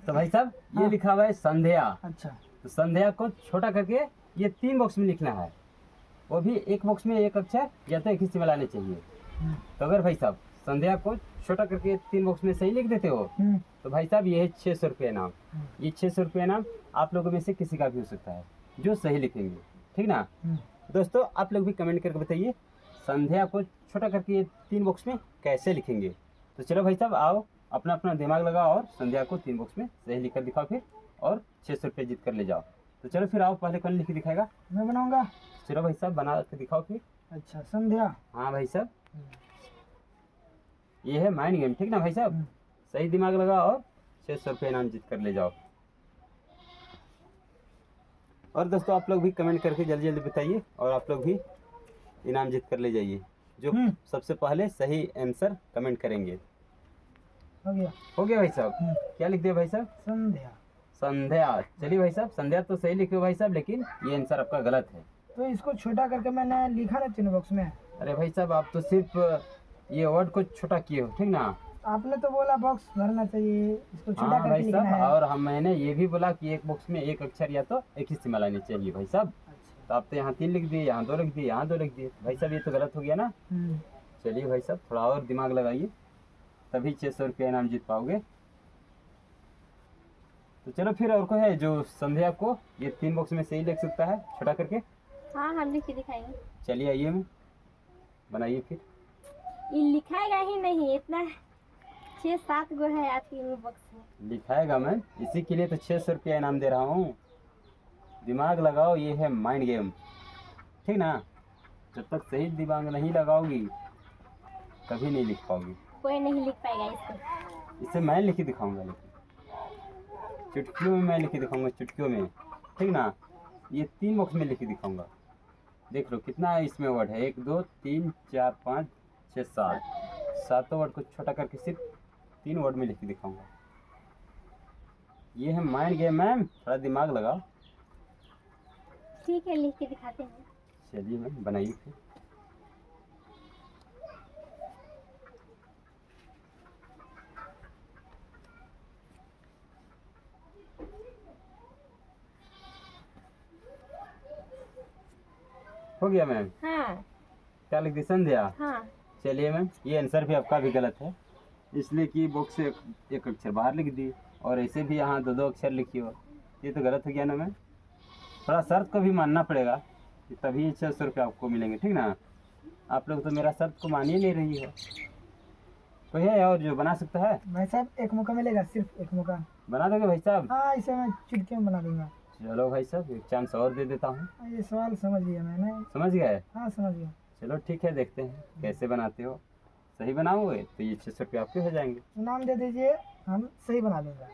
तो भाई साहब ये हाँ। लिखा हुआ है संध्या। अच्छा। तो संध्या को छोटा करके ये 3 बॉक्स में लिखना है, वो भी एक बॉक्स में एक अक्षर या तो एक ही से मिलाने चाहिए। तो अगर भाई साहब संध्या को छोटा करके 3 बॉक्स में सही लिख देते हो तो भाई साहब ये है 600 रुपये इनाम। ये 600 रुपये इनाम आप लोगों में से किसी का भी हो सकता है जो सही लिखेंगे, ठीक ना। दोस्तों आप लोग भी कमेंट करके बताइए संध्या को छोटा करके ये 3 बॉक्स में कैसे लिखेंगे। तो चलो भाई साहब आओ अपना अपना दिमाग लगाओ और संध्या को 3 बॉक्स में सही लिख कर दिखाओ फिर, और 600 रुपये जीत कर ले जाओ। तो चलो फिर आओ, पहले कौन लिख के दिखाएगा? मैं बनाऊंगा। चलो भाई साहब बना के दिखाओ फिर। अच्छा संध्या। हाँ भाई साहब ये है माइंड गेम, ठीक ना भाई साहब। सही दिमाग लगाओ और 600 रुपये इनाम जीत कर ले जाओ। और दोस्तों आप लोग भी कमेंट करके जल्दी जल्दी बताइए और आप लोग भी इनाम जीत कर ले जाइए। जो सबसे पहले सही आंसर कमेंट करेंगे। हो गया भाई साहब। क्या लिख दिया भाई साहब? संध्या। संध्या। चलिए भाई साहब संध्या तो सही लिखे हो भाई साहब, लेकिन ये आंसर आपका गलत है। तो इसको छोटा करके मैंने लिखा ना 3 बॉक्स में। अरे भाई साहब आप तो सिर्फ ये वर्ड को छोटा किए हो, ठीक ना। आपने तो बोला बॉक्स भरना चाहिए, इसको छोटा हाँ करके भाई लिखना साहब, है। और मैंने ये भी बोला कि एक बॉक्स में एक अक्षर या तो एक ही से मिलानी चाहिए भाई साहब। तो आप तो यहाँ 3 लिख दिए, यहाँ 2 लिख दिए, यहाँ 2 लिख दिए भाई साहब, ये तो गलत हो गया ना। चलिए भाई साहब थोड़ा और दिमाग लगाइए तभी 600 रुपया इनाम जीत पाओगे। तो चलो फिर और कोई है जो संध्या को ये 3 बॉक्स में सही लिख सकता है छोटा करके? हाँ हम लिख के दिखाएंगे। चलिए आइए मैं बनाइए फिर। ये लिखाएगा ही नहीं, इतना 6-7 गो है आपकी बॉक्स में। लिखाएगा मैं, इसी के लिए तो 600 रुपया इनाम दे रहा हूँ। दिमाग लगाओ, ये है माइंड गेम, ठीक ना। जब तक सही दिमाग नहीं लगाओगी कभी नहीं लिख पाओगी। कोई नहीं लिख पाएगा इसको। इसे मैं लिख के दिखाऊंगा, लेकिन चुटकियों में मैं लिख के दिखाऊंगा, चुटकियों में, ठीक ना। ये 3 बॉक्स में लिख के दिखाऊंगा। देख लो कितना इसमें वर्ड है, 1 2 3 4 5 6 7 सातों वर्ड को छोटा करके सिर्फ 3 वर्ड में लिख के दिखाऊंगा। ये है माइंड गेम मैम, थोड़ा दिमाग लगाओ। ठीक है लिख के दिखाते हैं। चलिए मैम बनाइए फिर। हो गया मैम? हाँ। क्या लिख दी? संध्या। हाँ। चलिए मैम ये आंसर भी आपका भी गलत है, इसलिए कि बॉक्स से एक अक्षर बाहर लिख दी और ऐसे भी यहाँ 2 अक्षर लिखी हो, ये तो गलत हो गया ना मैम। थोड़ा शर्त को भी मानना पड़ेगा कि तभी 600 रुपये आपको मिलेंगे, ठीक ना। आप लोग तो मेरा शर्त को मान ही नहीं रही हो। कोई है और जो बना सकता है? भाई साहब एक मौका मिलेगा, सिर्फ एक मौका। बना दोगे भाई साहब? हाँ इसे मैं चुटकी में बना दूंगा। चलो भाई साहब एक चांस और दे देता हूँ। ये सवाल समझ लिया मैंने। समझ गए? हाँ समझ गया। चलो ठीक है, देखते हैं कैसे बनाते हो। सही बनाओगे तो ये 600 रुपये आपके हो जाएंगे। इनाम दे दीजिए, हम सही बना देंगे।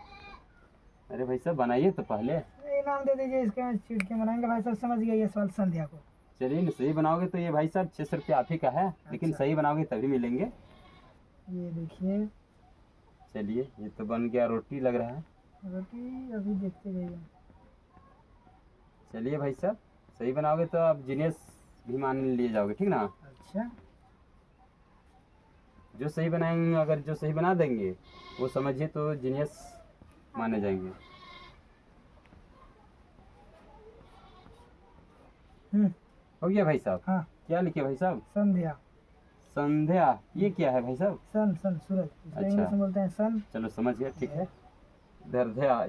अरे भाई साहब बनाइए तो पहले। इनाम दे दीजिए, इसके मैं चुटकी बनाएंगे। भाई साहब समझ गया ये सवाल संध्या को। चलिए ना, सही बनाओगे तो ये भाई साहब 600 रुपये आप ही का है, लेकिन सही बनाओगे तभी मिलेंगे। ये देखिए। चलिए ये तो बन गया, रोटी लग रहा है। रोटी अभी देखते जाइए। चलिए भाई साहब सही बनाओगे तो आप जीनियस भी मान लिए जाओगे, ठीक ना। अच्छा। जो सही बनाएंगे, अगर जो सही बना देंगे वो समझिए तो जीनियस माने जाएंगे। हो गया भाई साहब? हाँ। क्या लिखे भाई साहब? संध्या। संध्या। ये क्या है भाई साहब? सन सन सूरज, इसको इंग्लिश में बोलते हैं सन। चलो समझ गया, ठीक है। दर्ध्या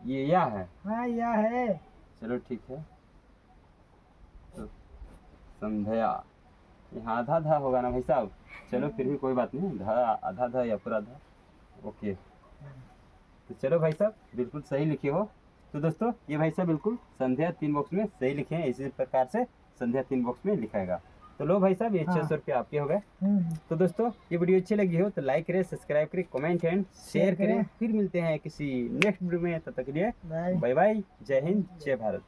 ये या है? हाँ या है। चलो ठीक है। तो संध्या यहाँ आधा धा होगा ना भाई साहब। चलो फिर भी कोई बात नहीं, धा आधा धा या पूरा धा, ओके। तो चलो भाई साहब बिल्कुल सही लिखे हो। तो दोस्तों ये भाई साहब बिल्कुल संध्या 3 बॉक्स में सही लिखे हैं, इसी प्रकार से संध्या 3 बॉक्स में लिखाएगा। तो लो भाई साहब ये 600 रुपये आपके हो गए। तो दोस्तों ये वीडियो अच्छी लगी हो तो लाइक करें, सब्सक्राइब करें, कमेंट एंड शेयर करें। फिर मिलते हैं किसी नेक्स्ट वीडियो में, तब तक के लिए बाय बाय। जय हिंद, जय भारत।